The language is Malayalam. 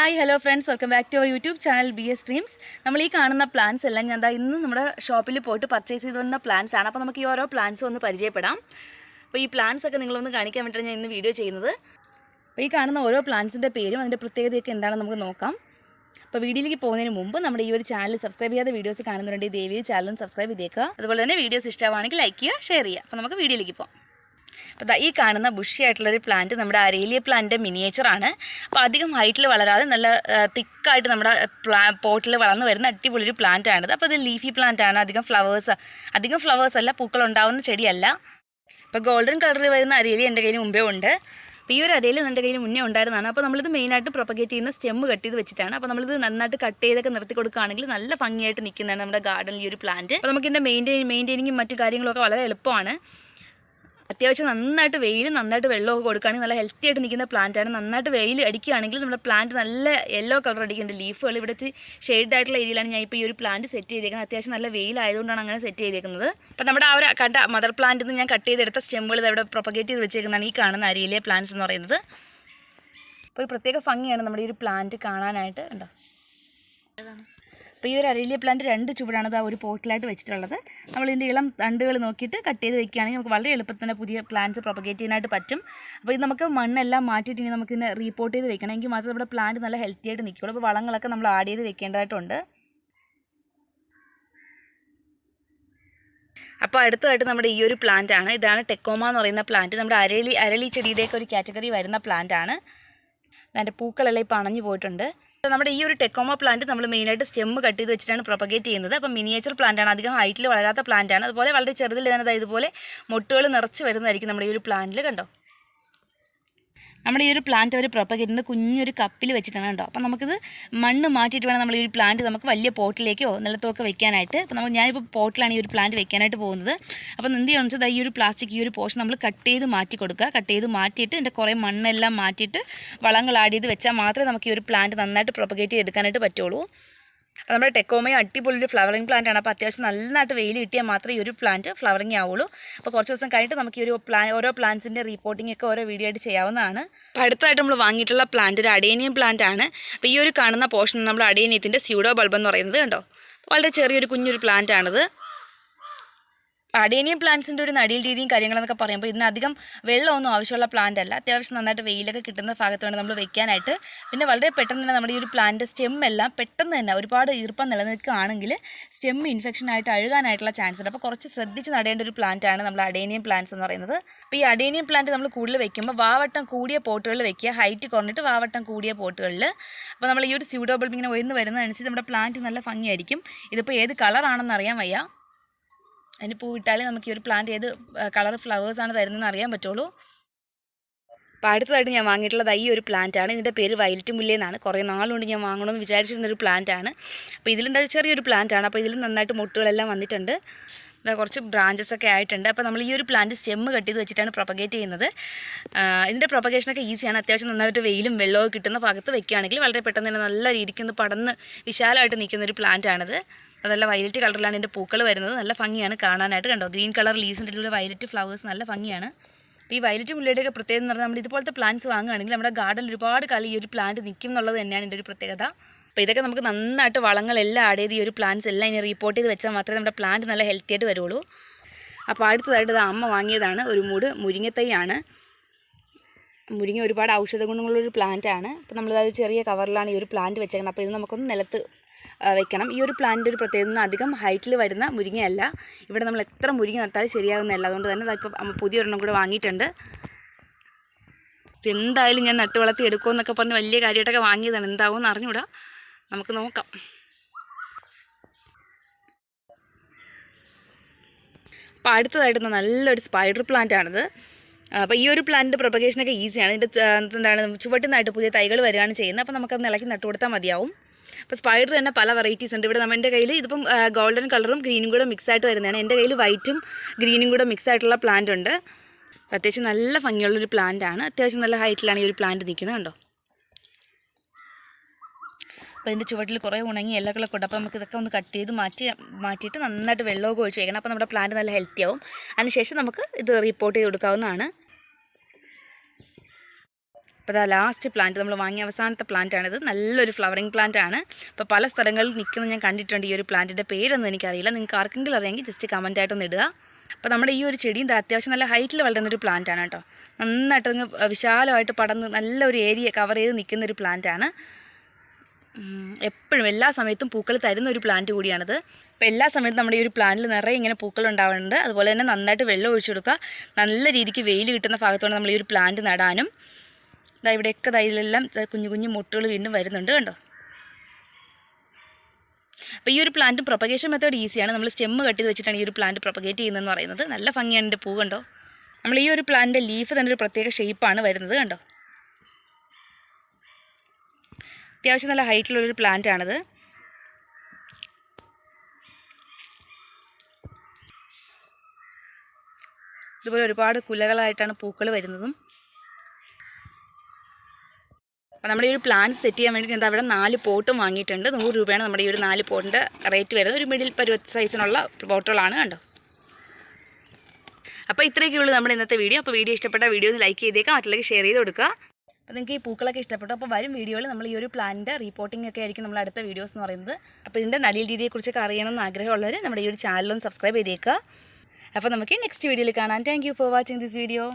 Hi hello friends, welcome back to our YouTube channel BS dreams. നമ്മൾ ഈ കാണുന്ന പ്ലാന്റ്സ് എല്ലാം ഞാൻ ഇന്ന് നമ്മുടെ ഷോപ്പിൽ പോയിട്ട് പർച്ചേസ് ചെയ്ത് വന്ന പ്ലാന്റ്സ് ആണ്. അപ്പോൾ നമുക്ക് ഈ ഓരോ പ്ലാന്റ്സും ഒന്ന് പരിചയപ്പെടാം. അപ്പോൾ ഈ പ്ലാന്റ്സ് ഒക്കെ നിങ്ങളൊന്ന് കാണിക്കാൻ വേണ്ടിയിട്ടാണ് ഞാൻ ഇന്ന് വീഡിയോ ചെയ്യുന്നത്. അപ്പോൾ ഈ കാണുന്ന ഓരോ പ്ലാന്റ്സിൻ്റെ പേരും അതിൻ്റെ പ്രത്യേകതയൊക്കെ എന്താണെന്ന് നമുക്ക് നോക്കാം. അപ്പോൾ വീഡിയോയിലേക്ക് പോകുന്നതിന് മുമ്പ് നമ്മുടെ ഈ ഒരു ചാനൽ സബ്സ്ക്രൈബ് ചെയ്യാതെ വീഡിയോസ് കാണുന്നുണ്ടെങ്കിൽ ദയവായി ചാനലും സബ്സ്ക്രൈബ് ചെയ്തേക്കുക. അതുപോലെ തന്നെ വീഡിയോസ് ഇഷ്ടമാണെങ്കിൽ ലൈക്ക് ചെയ്യുക, ഷെയർ ചെയ്യുക. അപ്പോൾ നമുക്ക് വീഡിയോയിലേക്ക് പോകാം. അപ്പോൾ ഈ കാണുന്ന ബുഷി ആയിട്ടുള്ളൊരു പ്ലാന്റ് നമ്മുടെ അരേലിയ പ്ലാന്റിൻ്റെ മിനിയേച്ചറാണ്. അപ്പോൾ അധികം ഹൈറ്റിൽ വളരാതെ നല്ല തിക്കായിട്ട് നമ്മുടെ പോട്ടിൽ വളർന്നു വരുന്ന അടിപൊളി ഒരു പ്ലാന്റ് ആണിത്. അപ്പോൾ ഇത് ലീഫി പ്ലാന്റ് ആണ്. അധികം ഫ്ലവേഴ്സ് അല്ല, പൂക്കൾ ഉണ്ടാവുന്ന ചെടിയല്ല. ഇപ്പോൾ ഗോൾഡൻ കളറിൽ വരുന്ന അരേലിയ എൻ്റെ കയ്യിൽ മുമ്പേ ഉണ്ട്. അപ്പോൾ ഈ ഒരു അരേലിയ എൻ്റെ കയ്യിൽ മുന്നേ ഉണ്ടായിരുന്നതാണ്. അപ്പോൾ നമ്മളിത് മെയിനായിട്ട് പ്രൊപ്പഗേറ്റ് ചെയ്യുന്ന സ്റ്റെമ്മ് കട്ട് ചെയ്ത് വെച്ചിട്ടാണ്. അപ്പോൾ നമ്മളിത് നന്നായിട്ട് കട്ട് ചെയ്തൊക്കെ നിർത്തി കൊടുക്കുകയാണെങ്കിൽ നല്ല ഭംഗിയായിട്ട് നിൽക്കുന്നതാണ് നമ്മുടെ ഗാർഡനിൽ ഈ ഒരു പ്ലാന്റ്. അപ്പോൾ നമുക്കിതിൻ്റെ മെയിൻറ്റെയിനിങ്ങും മറ്റു കാര്യങ്ങളൊക്കെ വളരെ എളുപ്പമാണ്. അത്യാവശ്യം നന്നായിട്ട് നന്നായിട്ട് വെള്ളമൊക്കെ കൊടുക്കുകയാണെങ്കിൽ നല്ല ഹെൽത്തി ആയിട്ട് നിൽക്കുന്ന പ്ലാന്റാണ്. നന്നായിട്ട് വെയിൽ അടിക്കുകയാണെങ്കിൽ നമ്മുടെ പ്ലാന്റ് നല്ല യെല്ലോ കളർ അടിക്കുന്നുണ്ട്. ലീഫുകൾ ഇവിടുത്തെ ഷെയ്ഡ് ആയിട്ടുള്ള ഏരിയയിലാണ് ഞാൻ ഇപ്പോൾ ഈ ഒരു പ്ലാന്റ് സെറ്റ് ചെയ്തേക്കുന്നത്. അത്യാവശ്യം നല്ല വെയിലായതുകൊണ്ടാണ് അങ്ങനെ സെറ്റ് ചെയ്തേക്കുന്നത്. അപ്പോൾ നമ്മുടെ ആ ഒരു കണ്ട മദർ പ്ലാന്റിൽ നിന്ന് ഞാൻ കട്ട് ചെയ്തെടുത്ത സ്റ്റെമ്മുകൾ ഇവിടെ പ്രൊപ്പഗേറ്റ് ചെയ്ത് വെച്ചേക്കുന്നതാണ് ഈ കാണുന്ന അരയിലെ പ്ലാന്റ്സ് എന്ന് പറയുന്നത്. അപ്പോൾ ഒരു പ്രത്യേക ഭംഗിയാണ് നമ്മുടെ ഈ ഒരു പ്ലാന്റ് കാണാനായിട്ട്. ഉണ്ടോ? അപ്പോൾ ഈ ഒരു അരയിലെ പ്ലാന്റ് 2 ചുവടാണ് ഇത് ഒരു പോട്ടിലായിട്ട് വെച്ചിട്ടുള്ളത്. നമ്മളിതിൻ്റെ ഇളം തണ്ടുകൾ നോക്കിയിട്ട് കട്ട് ചെയ്ത് വെക്കുകയാണെങ്കിൽ നമുക്ക് വളരെ എളുപ്പത്തിൽ തന്നെ പുതിയ പ്ലാന്റ്സ് പ്രൊപ്പഗേറ്റ് ചെയ്യാനായിട്ട് പറ്റും. അപ്പോൾ ഇത് നമുക്ക് മണ്ണെല്ലാം മാറ്റിയിട്ട് ഇനി നമുക്കിതിനെ റീപോർട്ട് ചെയ്ത് വെക്കണം. എങ്കിൽ മാത്രമേ നമ്മുടെ പ്ലാന്റ് നല്ല ഹെൽത്തി ആയിട്ട് നിൽക്കുള്ളൂ. അപ്പോൾ വളങ്ങളൊക്കെ നമ്മൾ ആഡ് ചെയ്ത് വെക്കേണ്ടതായിട്ടുണ്ട്. അപ്പോൾ അടുത്തതായിട്ട് നമ്മുടെ ഈ ഒരു പ്ലാന്റ് ആണ്. ഇതാണ് ടെക്കോമ എന്ന് പറയുന്ന പ്ലാന്റ്. നമ്മുടെ അരളി ചെടിയുടെയൊക്കെ ഒരു കാറ്റഗറി വരുന്ന പ്ലാന്റ് ആണ്. അതിൻ്റെ പൂക്കളെല്ലാം ഇപ്പോൾ അണഞ്ഞു പോയിട്ടുണ്ട്. നമ്മുടെ ഈ ഒരു ടെക്കോമ പ്ലാന്റ് നമ്മൾ മെയിനായിട്ട് സ്റ്റെമ്മ് കട്ട് ചെയ്ത് വെച്ചിട്ടാണ് പ്രൊപ്പഗേറ്റ് ചെയ്യുന്നത്. അപ്പോൾ മിനിയേച്ചർ പ്ലാന്റ് ആണ്. അധികം ഹൈറ്റിൽ വളരാത്ത പ്ലാന്റ് ആണ്. അതുപോലെ വളരെ ചെറുതിൽ തന്നെ ഇതുപോലെ മൊട്ടുകൾ നിറച്ച് വരുന്നതായിരിക്കും നമ്മുടെ ഈ ഒരു പ്ലാന്റിൽ. കണ്ടോ? നമ്മുടെ ഈ ഒരു പ്ലാന്റ് അവർ പ്രൊപ്പഗേറ്റ് ചെയ്യുന്നത് കുഞ്ഞൊരു കപ്പിൽ വെച്ചിട്ടാണ്. കണ്ടോ? അപ്പോൾ നമുക്കിത് മണ്ണ് മാറ്റിയിട്ട് വേണം നമ്മൾ ഈ ഒരു പ്ലാന്റ് നമുക്ക് വലിയ പോട്ടിലേക്കോ നിലത്തൊക്കെ വെക്കാനായിട്ട്. അപ്പോൾ ഞാനിപ്പോൾ പോട്ടിലാണ് ഈ ഒരു പ്ലാന്റ് വെക്കാനായിട്ട് പോകുന്നത്. അപ്പോൾ എന്ത് ചെയ്യണമെന്ന് വെച്ചാൽ ഈ ഒരു പ്ലാസ്റ്റിക് ഈ ഒരു പോർഷൻ നമ്മൾ കട്ട് ചെയ്ത് മാറ്റി കൊടുക്കുക. കട്ട് ചെയ്ത് മാറ്റിയിട്ട് ഇതിൻ്റെ കുറേ മണ്ണെല്ലാം മാറ്റിയിട്ട് വളങ്ങൾ ആഡ് ചെയ്ത് വെച്ചാൽ മാത്രമേ നമുക്ക് ഈ ഒരു പ്ലാന്റ് നന്നായിട്ട് പ്രൊപ്പഗേറ്റ് ചെയ്തെടുക്കാനായിട്ട് പറ്റുള്ളൂ. അപ്പോൾ നമ്മുടെ ടെക്കോമയും അടിപൊളി ഒരു ഫ്ലവറിങ് പ്ലാന്റ് ആണ്. അപ്പോൾ അത്യാവശ്യം നന്നായിട്ട് വെയിൽ കിട്ടിയാൽ മാത്രമേ ഈ ഒരു പ്ലാന്റ് ഫ്ലവറിങ് ആവുള്ളൂ. അപ്പോൾ കുറച്ച് ദിവസം കഴിഞ്ഞിട്ട് നമുക്ക് ഈ ഒരു ഓരോ പ്ലാന്റ്സിൻ്റെ റിപ്പോർട്ടിംഗ് ഒക്കെ ഓരോ വീഡിയോ ആയിട്ട് ചെയ്യാവുന്നതാണ്. അപ്പോൾ അടുത്തായിട്ട് നമ്മൾ വാങ്ങിയിട്ടുള്ള പ്ലാന്റ് ഒരു അഡേനിയം പ്ലാന്റ് ആണ്. അപ്പോൾ ഈ ഒരു കാണുന്ന പോർഷൻ നമ്മൾ അഡേനിയത്തിൻ്റെ സ്യൂഡോ ബൾബ് എന്ന് പറയുന്നത്. കണ്ടോ? വളരെ ചെറിയൊരു കുഞ്ഞൊരു പ്ലാന്റ് ആണിത്. അഡേനിയം പ്ലാന്റ്സിൻ്റെ ഒരു നടീൽ രീതിയും കാര്യങ്ങളെന്നൊക്കെ പറയുമ്പോൾ ഇതിനധികം വെള്ളമൊന്നും ആവശ്യമുള്ള പ്ലാന്റ് അല്ല. അത്യാവശ്യം നന്നായിട്ട് വെയിലൊക്കെ കിട്ടുന്ന ഭാഗത്ത് വേണം നമ്മൾ വെക്കാനായിട്ട്. പിന്നെ വളരെ പെട്ടെന്ന് തന്നെ നമ്മുടെ ഈ ഒരു പ്ലാന്റ് സ്റ്റെമ്മെല്ലാം പെട്ടെന്ന് തന്നെ ഒരുപാട് ഈർപ്പം നിലനിൽക്കുകയാണെങ്കിൽ സ്റ്റെമ്മ് ഇൻഫെക്ഷൻ ആയിട്ട് അഴുകാനായിട്ടുള്ള ചാൻസ് ഉണ്ട്. അപ്പോൾ കുറച്ച് ശ്രദ്ധിച്ച് നടേണ്ട ഒരു പ്ലാന്റ് ആണ് നമ്മൾ അഡേനിയം പ്ലാന്റ്സ് എന്ന് പറയുന്നത്. അപ്പോൾ ഈ അഡേനിയം പ്ലാന്റ് നമ്മൾ കൂടുതൽ വെക്കുമ്പോൾ വാവട്ടം കൂടിയ പോട്ടുകളിൽ വെക്കുക. ഹൈറ്റ് കുറഞ്ഞിട്ട് വാവട്ടം കൂടിയ പോട്ടുകളിൽ. അപ്പോൾ നമ്മൾ ഈ ഒരു സ്യൂഡോ ബൾബ് ഇങ്ങനെ ഉയർന്ന് വരുന്നതനുസരിച്ച് നമ്മുടെ പ്ലാന്റ് നല്ല ഭംഗിയായിരിക്കും. ഇതിപ്പോൾ ഏത് കളറാണെന്ന് അറിയാൻ വയ്യ. അതിന് പൂവിട്ടാലേ നമുക്ക് ഈ ഒരു പ്ലാന്റ് ഏത് കളർ ഫ്ലവേഴ്സാണ് തരുന്നതെന്ന് അറിയാൻ പറ്റുള്ളൂ. അപ്പോൾ അടുത്തതായിട്ട് ഞാൻ വാങ്ങിയിട്ടുള്ളത് ഈ ഒരു പ്ലാന്റ് ആണ്. ഇതിൻ്റെ പേര് വയലറ്റ് മുല്ലേന്നാണ്. കുറേ നാളുകൊണ്ട് ഞാൻ വാങ്ങണമെന്ന് വിചാരിച്ചിരുന്നൊരു പ്ലാന്റ് ആണ്. അപ്പോൾ ഇതിലെന്താ ചെറിയൊരു പ്ലാന്റ് ആണ്. അപ്പോൾ ഇതിൽ നന്നായിട്ട് മുട്ടുകളെല്ലാം വന്നിട്ടുണ്ട്. കുറച്ച് ബ്രാഞ്ചസ് ഒക്കെ ആയിട്ടുണ്ട്. അപ്പോൾ നമ്മൾ ഈ ഒരു പ്ലാന്റ് സ്റ്റെമ്മ് കട്ട് ചെയ്ത് വെച്ചിട്ടാണ് പ്രൊപ്പഗേറ്റ് ചെയ്യുന്നത്. ഇതിൻ്റെ പ്രൊപ്പഗേഷനൊക്കെ ഈസിയാണ്. അത്യാവശ്യം നന്നായിട്ട് വെയിലും വെള്ളവും കിട്ടുന്ന ഭാഗത്ത് വെക്കുകയാണെങ്കിൽ വളരെ പെട്ടെന്ന് തന്നെ നല്ല രീതിക്ക് പടന്ന് വിശാലമായിട്ട് നിൽക്കുന്നൊരു പ്ലാന്റ് ആണിത്. അതല്ല വയലറ്റ് കളറിലാണ് ഇതിൻ്റെ പൂക്കൾ വരുന്നത്. നല്ല ഭംഗിയാണ് കാണാനായിട്ട്. കണ്ടോ? ഗ്രീൻ കളർ ലീവ്സിൻ്റെ ഉള്ള വയലറ്റ് ഫ്ലവേഴ്സ് നല്ല ഭംഗിയാണ്. അപ്പോൾ ഈ വയലറ്റ് മുല്ലയുടെയൊക്കെ പ്രത്യേകത എന്ന് പറഞ്ഞാൽ നമ്മൾ ഇതുപോലത്തെ പ്ലാന്റ്സ് വാങ്ങുകയാണെങ്കിൽ നമ്മുടെ ഗാർഡനിൽ ഒരുപാട് കാലം ഈ ഒരു പ്ലാന്റ് നിൽക്കും എന്നുള്ളത് തന്നെയാണ് ഇതിൻ്റെ ഒരു പ്രത്യേകത. അപ്പോൾ ഇതൊക്കെ നമുക്ക് നന്നായിട്ട് വളങ്ങളെല്ലാം ആഡ് ചെയ്ത് ഈ ഒരു പ്ലാന്റ്സ് എല്ലാം ഇനി റിപ്പോർട്ട് ചെയ്ത് വെച്ചാൽ മാത്രമേ നമ്മുടെ പ്ലാന്റ് നല്ല ഹെൽത്തി ആയിട്ട് വരുള്ളൂ. അപ്പോൾ അടുത്തതായിട്ട് ഇത് അമ്മ വാങ്ങിയതാണ് ഒരു മൂട് മുരിങ്ങത്തൈയാണ്. മുരിങ്ങ ഒരുപാട് ഔഷധ ഗുണങ്ങളുള്ളൊരു പ്ലാന്റ് ആണ്. അപ്പോൾ നമ്മളത് ചെറിയ കവറിലാണ് ഈ ഒരു പ്ലാന്റ് വെച്ചേക്കുന്നത്. അപ്പോൾ ഇത് നമുക്കൊന്ന് നിലത്ത് വെക്കണം. ഈ ഒരു പ്ലാന്റിൻ്റെ ഒരു പ്രത്യേകത അധികം ഹൈറ്റിൽ വരുന്ന മുരിങ്ങയല്ല. ഇവിടെ നമ്മൾ എത്ര മുരിങ്ങ നട്ടാലും ശരിയാകുന്നതല്ല. അതുകൊണ്ട് തന്നെ ഇപ്പോൾ പുതിയൊരെണ്ണം കൂടെ വാങ്ങിയിട്ടുണ്ട്. എന്തായാലും ഞാൻ നട്ട് വളർത്തി എടുക്കുമെന്നൊക്കെ പറഞ്ഞ് വലിയ കാര്യമായിട്ടൊക്കെ വാങ്ങിയതാണ്. എന്താകുമെന്ന് അറിഞ്ഞൂടാ, നമുക്ക് നോക്കാം. അപ്പോൾ അടുത്തതായിട്ട് നല്ലൊരു സ്പൈഡർ പ്ലാന്റ് ആണിത്. അപ്പോൾ ഈ ഒരു പ്ലാന്റിൻ്റെ പ്രൊപ്പഗേഷനൊക്കെ ഈസിയാണ്. ഇതിൻ്റെ എന്താണ് ചുവട്ടുന്നതായിട്ട് പുതിയ തൈകൾ വരികയാണ് ചെയ്യുന്നത്. അപ്പോൾ നമുക്കത് നിലയ്ക്ക് നട്ടു കൊടുത്താൽ മതിയാവും. അപ്പോൾ സ്പൈഡർ തന്നെ പല വെറൈറ്റീസ് ഉണ്ട്. ഇവിടെ നമ്മുടെ കയ്യിൽ ഇതിപ്പം ഗോൾഡൻ കളറും ഗ്രീനും കൂടെ മിക്സ് ആയിട്ട് വരുന്നതാണ്. എൻ്റെ കയ്യിൽ വൈറ്റും ഗ്രീനും കൂടെ മിക്സ് ആയിട്ടുള്ള പ്ലാന്റ് ഉണ്ട്. അത്യാവശ്യം നല്ല ഭംഗിയുള്ളൊരു പ്ലാന്റ് ആണ്. അത്യാവശ്യം നല്ല ഹൈറ്റിലാണ് ഈ ഒരു പ്ലാന്റ് നിൽക്കുന്നത്. കണ്ടോ? അപ്പോൾ ഇതിൻ്റെ ചുവട്ടിൽ കുറേ ഉണങ്ങി ഇലകളൊക്കെ ഉണ്ട്. അപ്പോൾ നമുക്ക് ഇതൊക്കെ ഒന്ന് കട്ട് ചെയ്ത് മാറ്റിയിട്ട് നന്നായിട്ട് വെള്ളമൊക്കെ ഒഴിച്ച് വയ്ക്കണം. അപ്പോൾ നമ്മുടെ പ്ലാന്റ് നല്ല ഹെൽത്തി ആവും. അതിനുശേഷം നമുക്ക് ഇത് റിപ്പോർട്ട് ചെയ്ത് കൊടുക്കാവുന്നതാണ്. അപ്പോൾ അതാ ലാസ്റ്റ് പ്ലാന്റ് നമ്മൾ വാങ്ങിയ അവസാനത്തെ പ്ലാന്റാണിത്. നല്ലൊരു ഫ്ലവറിങ് പ്ലാന്റ് ആണ്. അപ്പോൾ പല സ്ഥലങ്ങളിൽ നിൽക്കുന്നത് ഞാൻ കണ്ടിട്ടുണ്ട്. ഈ ഒരു പ്ലാന്റിൻ്റെ പേരൊന്നും എനിക്കറിയില്ല. നിങ്ങൾക്ക് ആർക്കെങ്കിലും അറിയാമെങ്കിൽ ജസ്റ്റ് കമൻറ്റായിട്ടൊന്ന് ഇടുക. അപ്പോൾ നമ്മുടെ ഈ ഒരു ചെടിയും അത്യാവശ്യം നല്ല ഹൈറ്റിൽ വളരുന്നൊരു പ്ലാന്റാണ് കേട്ടോ. നന്നായിട്ട് വിശാലമായിട്ട് പടർന്ന് നല്ലൊരു ഏരിയ കവർ ചെയ്ത് നിൽക്കുന്നൊരു പ്ലാന്റാണ്. എപ്പോഴും എല്ലാ സമയത്തും പൂക്കൾ തരുന്ന ഒരു പ്ലാന്റ് കൂടിയാണിത്. അപ്പോൾ എല്ലാ സമയത്തും നമ്മുടെ ഈ ഒരു പ്ലാന്റിൽ നിറയെ ഇങ്ങനെ പൂക്കൾ ഉണ്ടാവുന്നുണ്ട്. അതുപോലെ തന്നെ നന്നായിട്ട് വെള്ളം ഒഴിച്ചു കൊടുക്കുക. നല്ല രീതിക്ക് വെയിൽ കിട്ടുന്ന ഭാഗത്തോടെ നമ്മൾ ഈ ഒരു പ്ലാന്റ് നടാനും. ഇവിടെയൊക്കെ ഇതിലെല്ലാം കുഞ്ഞു കുഞ്ഞു മുട്ടുകൾ വീണ്ടും വരുന്നുണ്ട് കണ്ടോ. അപ്പോൾ ഈ ഒരു പ്ലാന്റ് പ്രൊപ്പഗേഷൻ മെത്തേഡ് ഈസിയാണ്. നമ്മൾ സ്റ്റെമ്മ് കട്ട് ചെയ്ത് വെച്ചിട്ടാണ് ഈ ഒരു പ്ലാന്റ് പ്രൊപ്പഗേറ്റ് ചെയ്യുന്നതെന്ന് പറയുന്നത്. നല്ല ഭംഗിയാണ് എൻ്റെ പൂ കണ്ടോ. നമ്മൾ ഈ ഒരു പ്ലാന്റിൻ്റെ ലീഫ് തന്നെ ഒരു പ്രത്യേക ഷേപ്പാണ് വരുന്നത് കണ്ടോ. അത്യാവശ്യം നല്ല ഹൈറ്റിലുള്ളൊരു പ്ലാന്റ് ആണിത്. ഇതുപോലെ ഒരുപാട് കുലകളായിട്ടാണ് പൂക്കൾ വരുന്നതും. അപ്പോൾ നമ്മുടെ ഈ ഒരു പ്ലാന്റ് സെറ്റ് ചെയ്യാൻ വേണ്ടി ഞാൻ അവിടെ 4 പോട്ടും വാങ്ങിയിട്ടുണ്ട്. 100 രൂപയാണ് നമ്മുടെ ഈ ഒരു 4 പോട്ടിൻ്റെ റേറ്റ് വരുന്നത്. ഒരു മിഡിൽ പരുവ സൈസിനുള്ള പോട്ടുകളാണ് കണ്ടോ. അപ്പോൾ ഇത്രയൊക്കെയുള്ളൂ നമ്മുടെ ഇന്നത്തെ വീഡിയോ. അപ്പോൾ വീഡിയോ ഇഷ്ടപ്പെട്ട വീഡിയോ ഒന്ന് ലൈക്ക് ചെയ്തേക്കാം, മറ്റുള്ളവർക്ക് ഷെയർ ചെയ്ത് കൊടുക്കുക. അപ്പോൾ നിങ്ങൾക്ക് ഈ പൂക്കളൊക്കെ ഇഷ്ടപ്പെട്ടു. അപ്പോൾ വരും വീഡിയോയിൽ നമ്മൾ ഈ ഒരു പ്ലാന്റിൻ്റെ റീപോർട്ടിംഗ് ഒക്കെ ആയിരിക്കും നമ്മൾ അടുത്ത വീഡിയോസ് എന്ന് പറയുന്നത്. അപ്പോൾ ഇതിൻ്റെ നടീൽ രീതിയെക്കുറിച്ചൊക്കെ അറിയണമെന്ന് ആഗ്രഹമുള്ളവർ നമ്മുടെ ഈ ഒരു ചാനലൊന്ന് സബ്സ്ക്രൈബ് ചെയ്തേക്കുക. അപ്പോൾ നമുക്ക് നെക്സ്റ്റ് വീഡിയോയിൽ കാണാം. Thank you for watching this video.